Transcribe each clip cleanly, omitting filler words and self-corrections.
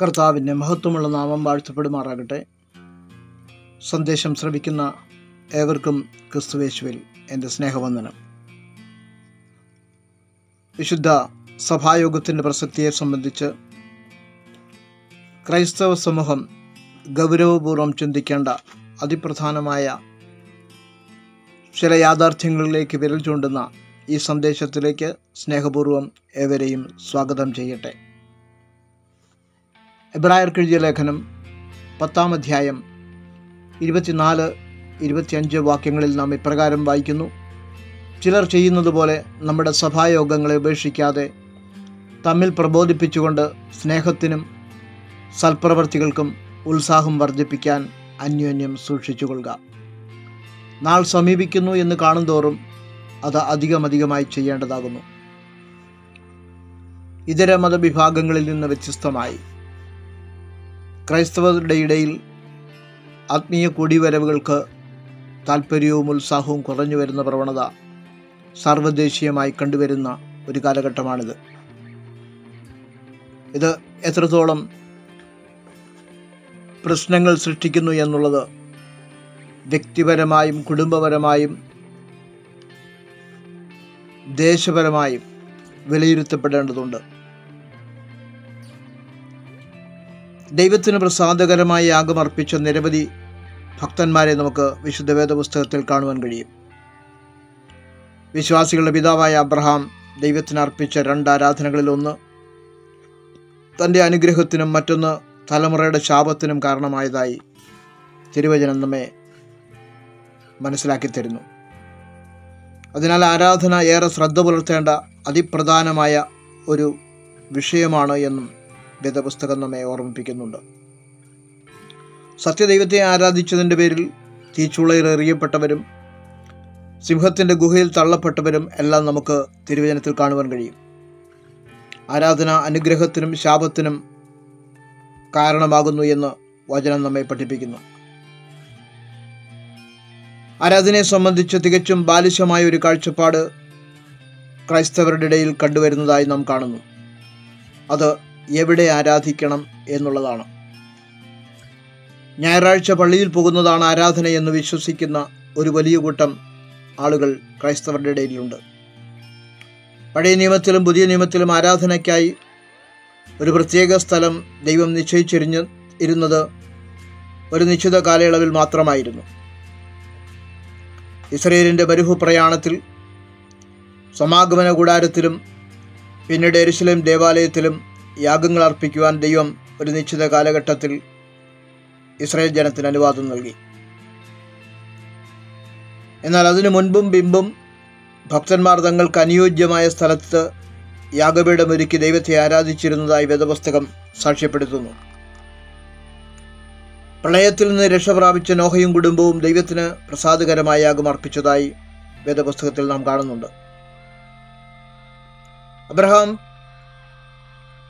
കർത്താവിൻ്റെ മഹത്വമുള്ള നാമം വാഴ്ത്തപ്പെടുമാറാകട്ടെ. സന്ദേശം ശ്രവിക്കുന്ന ഏവർക്കും ക്രിസ്തുയേശുവിൽ എൻ്റെ സ്നേഹവന്ദനം. വിശുദ്ധ സഭായോഗത്തിൻ്റെ പ്രസക്തിയെ സംബന്ധിച്ച് ക്രൈസ്തവ സമൂഹം ഗൗരവപൂർവ്വം ചിന്തിക്കേണ്ട അതിപ്രധാനമായ ചില യാഥാർത്ഥ്യങ്ങളിലേക്ക് വിരൽ ചൂണ്ടുന്ന ഈ സന്ദേശത്തിലേക്ക് സ്നേഹപൂർവ്വം ഏവരെയും സ്വാഗതം ചെയ്യട്ടെ. എബ്രായർക്ക് എഴുതിയ ലേഖനം 10-ാം അധ്യായം 24-25 വാക്യങ്ങളിൽ നാം ഇപ്രകാരം വായിക്കുന്നു: ചിലർ ചെയ്യുന്നത് പോലെ നമ്മുടെ സഭായോഗങ്ങളെ ഉപേക്ഷിക്കാതെ തമ്മിൽ പ്രബോധിപ്പിച്ചുകൊണ്ട് സ്നേഹത്തിനും സൽപ്രവർത്തികൾക്കും ഉത്സാഹം വർദ്ധിപ്പിക്കാൻ അന്യോന്യം സൂക്ഷിച്ചുകൊള്ളുക. നാൾ സമീപിക്കുന്നു എന്ന് കാണുന്തോറും അത് അധികമധികമായി ചെയ്യേണ്ടതാകുന്നു. ഇതര മതവിഭാഗങ്ങളിൽ നിന്ന് വ്യത്യസ്തമായി ക്രൈസ്തവരുടെ ഇടയിൽ ആത്മീയ കൂടിവരവുകൾക്ക് താല്പര്യവും ഉത്സാഹവും കുറഞ്ഞു വരുന്ന പ്രവണത സാർവദേശീയമായി കണ്ടുവരുന്ന ഒരു കാലഘട്ടമാണിത്. ഇത് എത്രത്തോളം പ്രശ്നങ്ങൾ സൃഷ്ടിക്കുന്നു എന്നുള്ളത് വ്യക്തിപരമായും കുടുംബപരമായും ദേശപരമായും വിലയിരുത്തപ്പെടേണ്ടതുണ്ട്. ദൈവത്തിന് പ്രസാദകരമായ യാഗം അർപ്പിച്ച നിരവധി ഭക്തന്മാരെ നമുക്ക് വിശുദ്ധ വേദപുസ്തകത്തിൽ കാണുവാൻ കഴിയും. വിശ്വാസികളുടെ പിതാവായ അബ്രഹാം ദൈവത്തിന് അർപ്പിച്ച 2 ആരാധനകളിലൊന്ന് തൻ്റെ അനുഗ്രഹത്തിനും മറ്റൊന്ന് തലമുറയുടെ ശാപത്തിനും കാരണമായതായി തിരുവചനം നമ്മെ മനസ്സിലാക്കി തരുന്നു. അതിനാൽ ആരാധന ഏറെ ശ്രദ്ധ പുലർത്തേണ്ട അതിപ്രധാനമായ ഒരു വിഷയമാണ് എന്നും വേദപുസ്തകം നമ്മെ ഓർമ്മിപ്പിക്കുന്നുണ്ട്. സത്യദൈവത്തെ ആരാധിച്ചതിൻ്റെ പേരിൽ തീച്ചുളയിൽ എറിയപ്പെട്ടവരും സിംഹത്തിൻ്റെ ഗുഹയിൽ തള്ളപ്പെട്ടവരും എല്ലാം നമുക്ക് തിരുവചനത്തിൽ കാണുവാൻ കഴിയും. ആരാധന അനുഗ്രഹത്തിനും ശാപത്തിനും കാരണമാകുന്നു എന്ന് വചനം നമ്മെ പഠിപ്പിക്കുന്നു. ആരാധനയെ സംബന്ധിച്ച് തികച്ചും ബാലിശമായ ഒരു കാഴ്ചപ്പാട് ക്രൈസ്തവരുടെ ഇടയിൽ കണ്ടുവരുന്നതായി നാം കാണുന്നു. അത് എവിടെ ആരാധിക്കണം എന്നുള്ളതാണ്. ഞായറാഴ്ച പള്ളിയിൽ പോകുന്നതാണ് ആരാധന എന്ന് വിശ്വസിക്കുന്ന ഒരു വലിയ കൂട്ടം ആളുകൾ ക്രൈസ്തവരുടെ ഇടയിലുണ്ട്. പഴയ നിയമത്തിലും പുതിയ നിയമത്തിലും ആരാധനയ്ക്കായി ഒരു പ്രത്യേക സ്ഥലം ദൈവം നിശ്ചയിച്ചിരുന്നത് ഒരു നിശ്ചിത കാലയളവിൽ മാത്രമായിരുന്നു. ഇസ്രായേലിൻ്റെ മരുഭൂ പ്രയാണത്തിൽ സമാഗമന കൂടാരത്തിലും പിന്നീട് യെരുശലേം ദേവാലയത്തിലും യാഗങ്ങൾ അർപ്പിക്കുവാൻ ദൈവം ഒരു നിശ്ചിത കാലഘട്ടത്തിൽ ഇസ്രായേൽ ജനത്തിന് അനുവാദം നൽകി. എന്നാൽ അതിനു മുൻപും പിമ്പും ഭക്തന്മാർ തങ്ങൾക്ക് അനുയോജ്യമായ സ്ഥലത്ത് യാഗപീഠമൊരുക്കി ദൈവത്തെ ആരാധിച്ചിരുന്നതായി വേദപുസ്തകം സാക്ഷ്യപ്പെടുത്തുന്നു. പ്രളയത്തിൽ നിന്ന് രക്ഷ പ്രാപിച്ച നോഹയും കുടുംബവും ദൈവത്തിന് പ്രസാദകരമായ യാഗം അർപ്പിച്ചതായി വേദപുസ്തകത്തിൽ നാം കാണുന്നുണ്ട്. അബ്രഹാം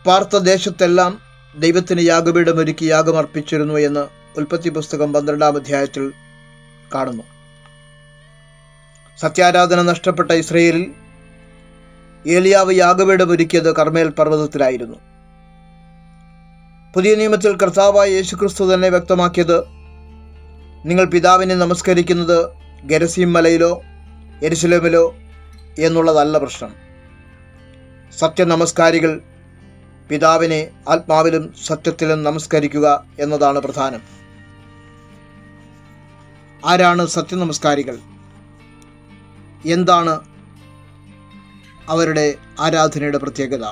പാർത്ത ദേശത്തെല്ലാം ദൈവത്തിന് യാഗപീഠമൊരുക്കി യാഗം അർപ്പിച്ചിരുന്നു എന്ന് ഉൽപ്പത്തി പുസ്തകം 12-ാം അധ്യായത്തിൽ കാണുന്നു. സത്യാരാധന നഷ്ടപ്പെട്ട ഇസ്രായേലിൽ ഏലിയാവ് യാഗപീഠമൊരുക്കിയത് കർമ്മേൽ പർവ്വതത്തിലായിരുന്നു. പുതിയ നിയമത്തിൽ കർത്താവായ യേശുക്രിസ്തു തന്നെ വ്യക്തമാക്കിയത് നിങ്ങൾ പിതാവിനെ നമസ്കരിക്കുന്നത് ഗെരസീം മലയിലോ യെരുശലേമിലോ എന്നുള്ളതല്ല പ്രശ്നം. സത്യനമസ്കാരികൾ പിതാവിനെ ആത്മാവിലും സത്യത്തിലും നമസ്കരിക്കുക എന്നതാണ് പ്രധാനം. ആരാണ് സത്യനമസ്കാരികൾ? എന്താണ് അവരുടെ ആരാധനയുടെ പ്രത്യേകത?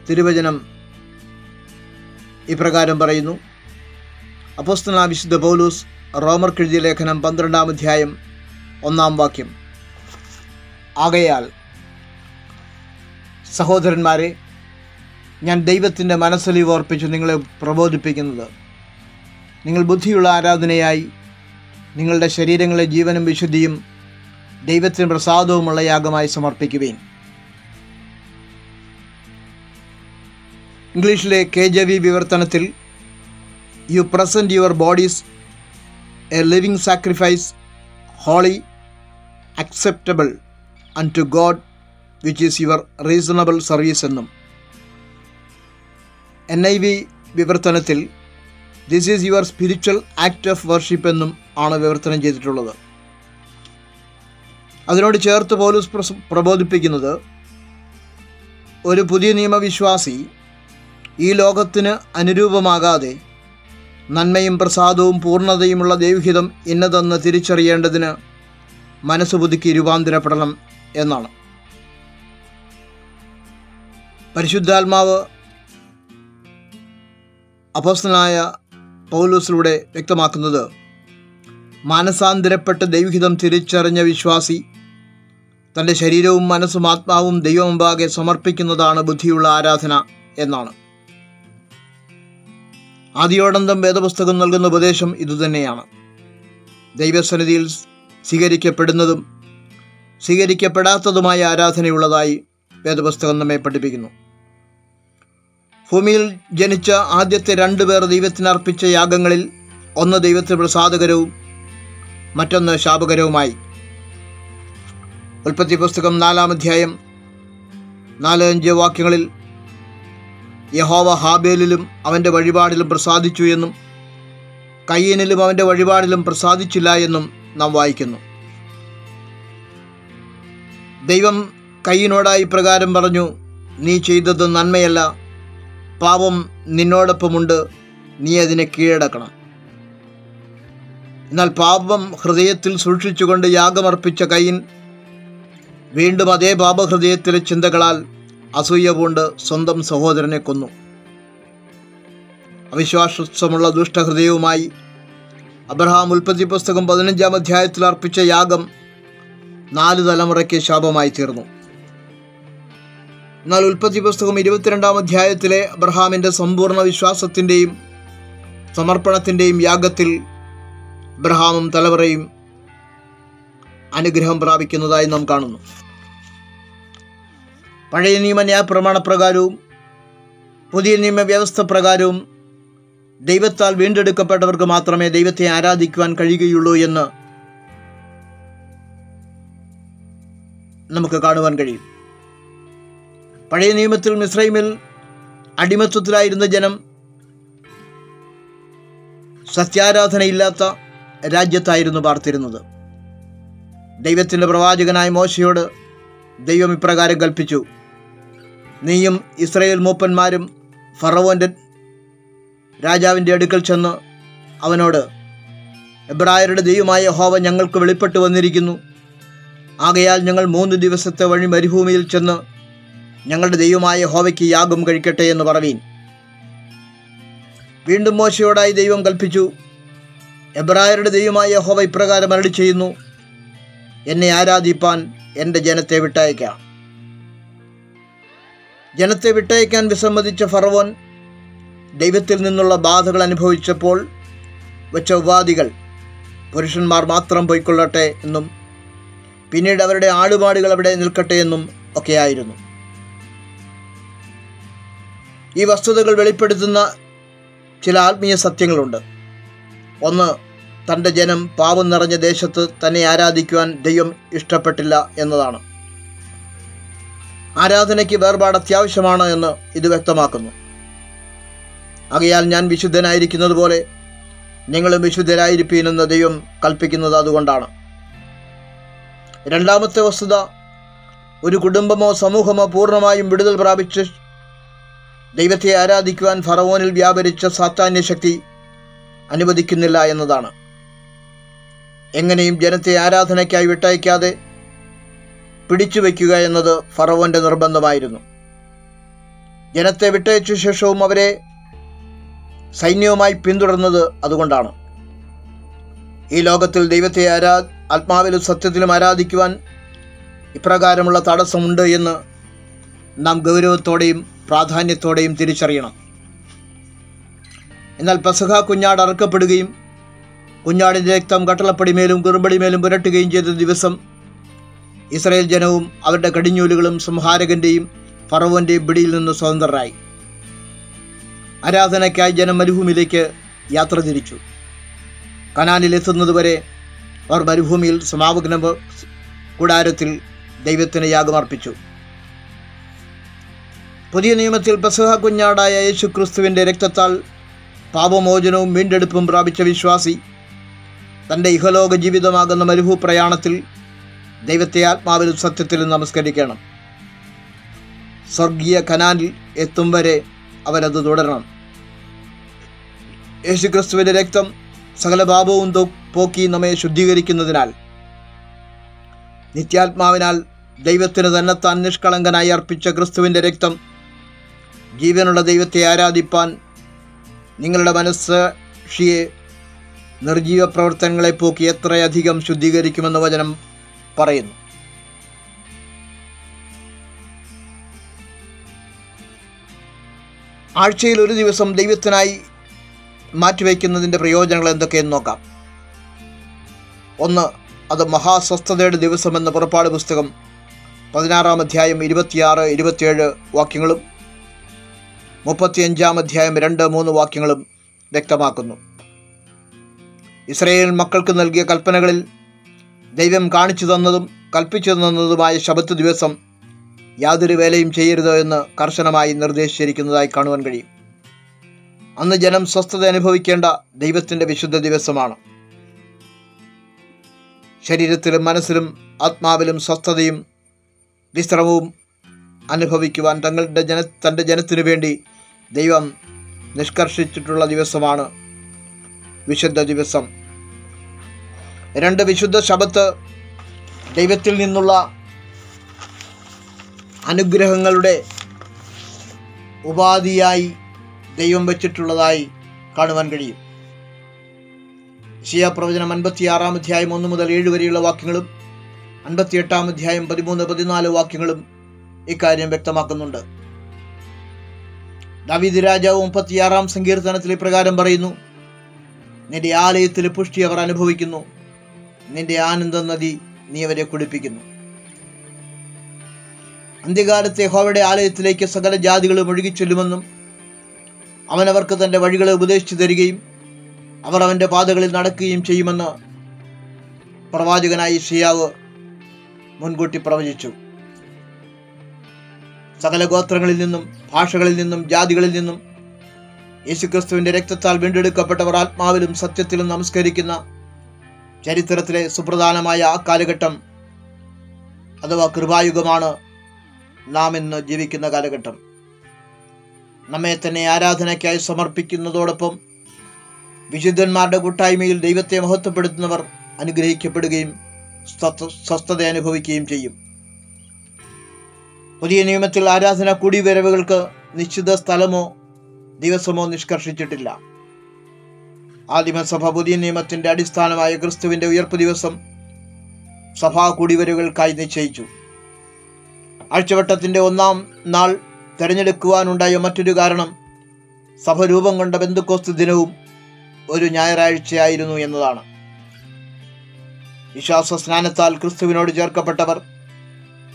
തിരുവചനം ഇപ്രകാരം പറയുന്നു. അപ്പോസ്തലനായ വിശുദ്ധ പൗലോസ് റോമർക്ക് എഴുതിയ ലേഖനം 12-ാം അധ്യായം 1-ാം വാക്യം: ആകയാൽ സഹോദരന്മാരെ, ഞാൻ ദൈവത്തിൻ്റെ മനസ്സലിവ് ഓർപ്പിച്ച് നിങ്ങളെ പ്രബോധിപ്പിക്കുന്നത് നിങ്ങൾ ബുദ്ധിയുള്ള ആരാധനയായി നിങ്ങളുടെ ശരീരങ്ങളെ ജീവനും വിശുദ്ധിയും ദൈവത്തിന് പ്രസാദവുമുള്ള യാഗമായി സമർപ്പിക്കുവേൻ. ഇംഗ്ലീഷിലെ KJV വിവർത്തനത്തിൽ you present your bodies a living sacrifice holy acceptable unto God which is your reasonable service എന്നും NIV വിവർത്തനത്തിൽ this is your spiritual act of worship എന്നും ആണ് വിവർത്തനം ചെയ്തിട്ടുള്ളത്. അതിനോട് ചേർത്ത് പൗലോസ് പ്രബോധിപ്പിക്കുന്നത് ഒരു പുതിയ നിയമവിശ്വാസി ഈ ലോകത്തിന് അനുരൂപമാകാതെ നന്മയും പ്രസാദവും പൂർണ്ണതയുമുള്ള ദൈവഹിതം ഇന്നതെന്ന് തിരിച്ചറിയേണ്ടതിന് മനസ്സുപുതുക്കി രൂപാന്തരപ്പെടണം എന്നാണ്. പരിശുദ്ധാത്മാവ് അപ്പോസ്തലനായ പൗലോസിലൂടെ വ്യക്തമാക്കുന്നത് മാനസാന്തരപ്പെട്ട് ദൈവഹിതം തിരിച്ചറിഞ്ഞ വിശ്വാസി തൻ്റെ ശരീരവും മനസ്സും ആത്മാവും ദൈവമുമ്പാകെ സമർപ്പിക്കുന്നതാണ് ബുദ്ധിയുള്ള ആരാധന എന്നാണ്. ആദിയോടന്തം വേദപുസ്തകം നൽകുന്ന ഉപദേശം ഇതുതന്നെയാണ്. ദൈവസന്നിധിയിൽ സ്വീകരിക്കപ്പെടുന്നതും സ്വീകരിക്കപ്പെടാത്തതുമായ ആരാധനയുള്ളതായി വേദപുസ്തകം നമ്മെ പഠിപ്പിക്കുന്നു. ഭൂമിയിൽ ജനിച്ച ആദ്യത്തെ 2 പേർ ദൈവത്തിന് അർപ്പിച്ച യാഗങ്ങളിൽ ഒന്ന് ദൈവത്തിന് പ്രസാദകരവും മറ്റൊന്ന് ശാപകരവുമായി. ഉൽപ്പത്തി പുസ്തകം 4-ാം അധ്യായം 4-5 വാക്യങ്ങളിൽ യഹോവ ഹാബേലിലും അവൻ്റെ വഴിപാടിലും പ്രസാദിച്ചു എന്നും കയ്യീനിലും അവൻ്റെ വഴിപാടിലും പ്രസാദിച്ചില്ല എന്നും നാം വായിക്കുന്നു. ദൈവം കയ്യീനോടായി ഇപ്രകാരം പറഞ്ഞു, നീ ചെയ്തത് നന്മയല്ല, പാപം നിന്നോടൊപ്പമുണ്ട്, നീ അതിനെ കീഴടക്കണം. എന്നാൽ പാപം ഹൃദയത്തിൽ സൂക്ഷിച്ചുകൊണ്ട് യാഗമർപ്പിച്ച കയ്യീൻ വീണ്ടും അതേ പാപഹൃദയത്തിലെ ചിന്തകളാൽ അസൂയ പൂണ്ട് സ്വന്തം സഹോദരനെ കൊന്നു. അവിശ്വാസമുള്ള ദുഷ്ടഹൃദയവുമായി അബ്രഹാം ഉൽപ്പത്തി പുസ്തകം 15-ാം അധ്യായത്തിൽ അർപ്പിച്ച യാഗം 4 തലമുറയ്ക്ക് ശാപമായി തീർന്നു. എന്നാൽ ഉൽപ്പത്തി പുസ്തകം 22-ാം അധ്യായത്തിലെ അബ്രഹാമിൻ്റെ സമ്പൂർണ്ണ വിശ്വാസത്തിൻ്റെയും സമർപ്പണത്തിൻ്റെയും യാഗത്തിൽ അബ്രഹാമും തലമുറയും അനുഗ്രഹം പ്രാപിക്കുന്നതായി നാം കാണുന്നു. പഴയ നിയമ ന്യായപ്രമാണപ്രകാരവും പുതിയ നിയമ വ്യവസ്ഥ പ്രകാരവും ദൈവത്താൽ വീണ്ടെടുക്കപ്പെട്ടവർക്ക് മാത്രമേ ദൈവത്തെ ആരാധിക്കുവാൻ കഴിയുകയുള്ളൂ എന്ന് നമുക്ക് കാണുവാൻ കഴിയും. പഴയ നിയമത്തിൽ മിസ്രൈമിൽ അടിമത്വത്തിലായിരുന്ന ജനം സത്യാരാധനയില്ലാത്ത രാജ്യത്തായിരുന്നു പാർത്തിരുന്നത്. ദൈവത്തിൻ്റെ പ്രവാചകനായ മോശയോട് ദൈവം ഇപ്രകാരം കൽപ്പിച്ചു, നീയും ഇസ്രായേൽ മൂപ്പന്മാരും ഫറവോൻ്റെ രാജാവിൻ്റെ അടുക്കൽ ചെന്ന് അവനോട്, എബ്രായരുടെ ദൈവമായ യഹോവ ഞങ്ങൾക്ക് വെളിപ്പെട്ടു വന്നിരിക്കുന്നു. ആകയാൽ ഞങ്ങൾ 3 ദിവസത്തെ വഴി മരുഭൂമിയിൽ ചെന്ന് ഞങ്ങളുടെ ദൈവമായ യഹോവയ്ക്ക് യാഗം കഴിക്കട്ടെ എന്ന് പറവീൻ. വീണ്ടും മോശയോടായി ദൈവം കൽപ്പിച്ചു, എബ്രായരുടെ ദൈവമായ യഹോവ ഇപ്രകാരം അരുളി ചെയ്യുന്നു, എന്നെ ആരാധിപ്പാൻ എൻ്റെ ജനത്തെ വിട്ടയക്കാം. ജനത്തെ വിട്ടയക്കാൻ വിസമ്മതിച്ച ഫറവോൻ ദൈവത്തിൽ നിന്നുള്ള ബാധകൾ അനുഭവിച്ചപ്പോൾ വെച്ച ഉപാധികൾ പുരുഷന്മാർ മാത്രം പോയിക്കൊള്ളട്ടെ എന്നും പിന്നീട് അവരുടെ ആടുപാടുകൾ അവിടെ നിൽക്കട്ടെ എന്നും ഒക്കെയായിരുന്നു. ഈ വസ്തുതകൾ വെളിപ്പെടുത്തുന്ന ചില ആത്മീയ സത്യങ്ങളുണ്ട്. ഒന്ന്, തൻ്റെ ജനം പാപം നിറഞ്ഞ ദേശത്ത് തന്നെ ആരാധിക്കുവാൻ ദൈവം ഇഷ്ടപ്പെട്ടില്ല എന്നതാണ്. ആരാധനയ്ക്ക് വേർപാട് അത്യാവശ്യമാണ് എന്ന് ഇത് വ്യക്തമാക്കുന്നു. ആകയാൽ ഞാൻ വിശുദ്ധനായിരിക്കുന്നത് പോലെ നിങ്ങളും വിശുദ്ധരായിരിപ്പീനെന്ന് ദൈവം കൽപ്പിക്കുന്നത് അതുകൊണ്ടാണ്. രണ്ടാമത്തെ വസ്തുത, ഒരു കുടുംബമോ സമൂഹമോ പൂർണ്ണമായും വിടുതൽ പ്രാപിച്ച് ദൈവത്തെ ആരാധിക്കുവാൻ ഫറവോനിൽ വ്യാപരിച്ച സാത്താന്യ ശക്തി അനുവദിക്കുന്നില്ല എന്നതാണ്. എങ്ങനെയും ജനത്തെ ആരാധനയ്ക്കായി വിട്ടയക്കാതെ പിടിച്ചു വയ്ക്കുക എന്നത് ഫറവോൻ്റെ നിർബന്ധമായിരുന്നു. ജനത്തെ വിട്ടയച്ച ശേഷവും അവരെ സൈന്യവുമായി പിന്തുടർന്നത് അതുകൊണ്ടാണ്. ഈ ലോകത്തിൽ ദൈവത്തെ ആത്മാവിലും സത്യത്തിലും ആരാധിക്കുവാൻ ഇപ്രകാരമുള്ള തടസ്സമുണ്ട് എന്ന് നാം ഗൗരവത്തോടെയും പ്രാധാന്യത്തോടെയും തിരിച്ചറിയണം. എന്നാൽ പെസഹ കുഞ്ഞാട് അറുക്കപ്പെടുകയും കുഞ്ഞാടിൻ്റെ രക്തം കട്ടളപ്പടിമേലും കുറുമ്പടിമേലും പുരട്ടുകയും ചെയ്ത ദിവസം ഇസ്രായേൽ ജനവും അവരുടെ കടിഞ്ഞൂലുകളും സംഹാരകൻ്റെയും ഫറവോൻ്റെയും പിടിയിൽ നിന്ന് സ്വതന്ത്രരായി. ആരാധനയ്ക്കായി ജനം മരുഭൂമിയിലേക്ക് യാത്ര തിരിച്ചു. കനാനിലെത്തുന്നതുവരെ അവർ മരുഭൂമിയിൽ സമാഗമന കൂടാരത്തിൽ ദൈവത്തിന് യാഗമർപ്പിച്ചു. പുതിയ നിയമത്തിൽ പെസഹ കുഞ്ഞാടായ യേശു ക്രിസ്തുവിൻ്റെ രക്തത്താൽ പാപമോചനവും വീണ്ടെടുപ്പും പ്രാപിച്ച വിശ്വാസി തൻ്റെ ഇഹലോക ജീവിതമാകുന്ന മരുഭൂപ്രയാണത്തിൽ ദൈവത്തെ ആത്മാവിലും സത്യത്തിലും നമസ്കരിക്കണം. സ്വർഗീയ കനാനിൽ എത്തും വരെ അവരത് തുടരണം. യേശുക്രിസ്തുവിൻ്റെ രക്തം സകല പാപവും പോക്കി നമ്മെ ശുദ്ധീകരിക്കുന്നതിനാൽ നിത്യാത്മാവിനാൽ ദൈവത്തിന് തന്നെത്താൻ നിഷ്കളങ്കനായി അർപ്പിച്ച ക്രിസ്തുവിൻ്റെ രക്തം ജീവനുള്ള ദൈവത്തെ ആരാധിപ്പാൻ നിങ്ങളുടെ മനസ്സാക്ഷിയെ നിർജീവ പ്രവർത്തനങ്ങളെ പോക്കി എത്രയധികം ശുദ്ധീകരിക്കുമെന്ന് വചനം പറയുന്നു. ആഴ്ചയിൽ ഒരു ദിവസം ദൈവത്തിനായി മാറ്റിവെക്കുന്നതിൻ്റെ പ്രയോജനങ്ങൾ എന്തൊക്കെയെന്ന് നോക്കാം. ഒന്ന്, അത് മഹാസ്വസ്ഥതയുടെ ദിവസമെന്ന പുറപ്പാട് പുസ്തകം 16-ാം അധ്യായം 26-27 വാക്യങ്ങളും 35-ാം അധ്യായം 2-3 വാക്യങ്ങളും വ്യക്തമാക്കുന്നു. ഇസ്രായേൽ മക്കൾക്ക് നൽകിയ കൽപ്പനകളിൽ ദൈവം കാണിച്ചു തന്നതും കൽപ്പിച്ചു തന്നതുമായ ശബത്ത് ദിവസം യാതൊരു വേലയും ചെയ്യരുത് എന്ന് കർശനമായി നിർദ്ദേശിച്ചിരിക്കുന്നതായി കാണുവാൻ കഴിയും. അന്ന് ജനം സ്വസ്ഥത അനുഭവിക്കേണ്ട ദൈവത്തിൻ്റെ വിശുദ്ധ ദിവസമാണ്. ശരീരത്തിലും മനസ്സിലും ആത്മാവിലും സ്വസ്ഥതയും വിശ്രമവും അനുഭവിക്കുവാൻ തൻ്റെ ജനത്തിനു വേണ്ടി ദൈവം നിഷ്കർഷിച്ചിട്ടുള്ള ദിവസമാണ് വിശുദ്ധ ദിവസം. 2, വിശുദ്ധ ശബത്ത് ദൈവത്തിൽ നിന്നുള്ള അനുഗ്രഹങ്ങളുടെ ഉപാധിയായി ദൈവം വച്ചിട്ടുള്ളതായി കാണുവാൻ കഴിയും. യെശയ്യാ പ്രവചനം 56-ാം അധ്യായം 1 മുതൽ 7 വരെയുള്ള വാക്യങ്ങളും 58-ാം അധ്യായം 13-14 വാക്യങ്ങളും ഇക്കാര്യം വ്യക്തമാക്കുന്നുണ്ട്. ദാവീദ് രാജാവ് 36-ാം സങ്കീർത്തനത്തിൽ ഇപ്രകാരം പറയുന്നു: നിന്റെ ആലയത്തിൽ പുഷ്ടി അവർ അനുഭവിക്കുന്നു, നിന്റെ ആനന്ദ നദി നീ അവരെ കുടിപ്പിക്കുന്നു. അന്ത്യകാലത്തെ യഹോവയുടെ ആലയത്തിലേക്ക് സകല ജാതികളും ഒഴുകിച്ചെല്ലുമെന്നും അവനവർക്ക് തൻ്റെ വഴികളെ ഉപദേശിച്ചു തരികയും അവർ അവൻ്റെ പാതകളിൽ നടക്കുകയും ചെയ്യുമെന്ന് പ്രവാചകനായ യെശയ്യാവ് മുൻകൂട്ടി പ്രവചിച്ചു. സകല ഗോത്രങ്ങളിൽ നിന്നും ഭാഷകളിൽ നിന്നും ജാതികളിൽ നിന്നും യേശുക്രിസ്തുവിൻ്റെ രക്തത്താൽ വീണ്ടെടുക്കപ്പെട്ടവർ ആത്മാവിലും സത്യത്തിലും നമസ്കരിക്കുന്ന ചരിത്രത്തിലെ സുപ്രധാനമായ ആ കാലഘട്ടം അഥവാ കൃപായുഗമാണ് നാം ഇന്ന് ജീവിക്കുന്ന കാലഘട്ടം. നമ്മെ തന്നെ ആരാധനയ്ക്കായി സമർപ്പിക്കുന്നതോടൊപ്പം വിശുദ്ധന്മാരുടെ കൂട്ടായ്മയിൽ ദൈവത്തെ മഹത്വപ്പെടുത്തുന്നവർ അനുഗ്രഹിക്കപ്പെടുകയും സ്വസ്ഥത അനുഭവിക്കുകയും ചെയ്യും. പുതിയ നിയമത്തിൽ ആരാധന കൂടിവരവുകൾക്ക് നിശ്ചിത സ്ഥലമോ ദിവസമോ നിഷ്കർഷിച്ചിട്ടില്ല. ആദിമസഭ പുതിയ നിയമത്തിൻ്റെ അടിസ്ഥാനമായ ക്രിസ്തുവിൻ്റെ ഉയർപ്പ് ദിവസം സഭാ കൂടിവരവുകൾക്കായി നിശ്ചയിച്ചു. ആഴ്ചവട്ടത്തിൻ്റെ 1-ാം നാൾ തിരഞ്ഞെടുക്കുവാനുണ്ടായ മറ്റൊരു കാരണം സഭ രൂപം കൊണ്ട പെന്തക്കോസ്ത് ദിനവും ഒരു ഞായറാഴ്ചയായിരുന്നു എന്നതാണ്. വിശ്വാസ സ്നാനത്താൽ ക്രിസ്തുവിനോട് ചേർക്കപ്പെട്ടവർ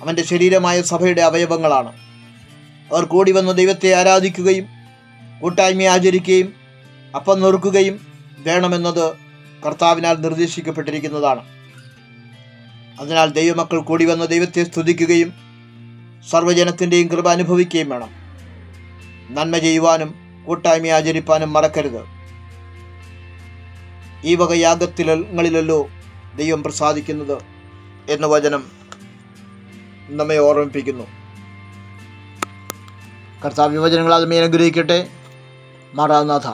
അവൻ്റെ ശരീരമായ സഭയുടെ അവയവങ്ങളാണ്. അവർ കൂടി വന്ന് ദൈവത്തെ ആരാധിക്കുകയും കൂട്ടായ്മ ആചരിക്കുകയും അപ്പം നുറുക്കുകയും വേണമെന്നത് കർത്താവിനാൽ നിർദ്ദേശിക്കപ്പെട്ടിരിക്കുന്നതാണ്. അതിനാൽ ദൈവമക്കൾ കൂടി വന്ന് ദൈവത്തെ സ്തുതിക്കുകയും സർവ്വജനത്തിൻ്റെയും കൃപ അനുഭവിക്കുകയും വേണം. നന്മ ചെയ്യുവാനും കൂട്ടായ്മ ആചരിപ്പാനും മറക്കരുത്. ഈ വക യാഗങ്ങളിലല്ലോ ദൈവം പ്രസാദിക്കുന്നത് എന്ന വചനം നമ്മെ ഓർമ്മിപ്പിക്കുന്നു. കർത്താവ് വചനങ്ങൾ അതിനെ അനുഗ്രഹിക്കട്ടെ. മാറാനാഥ.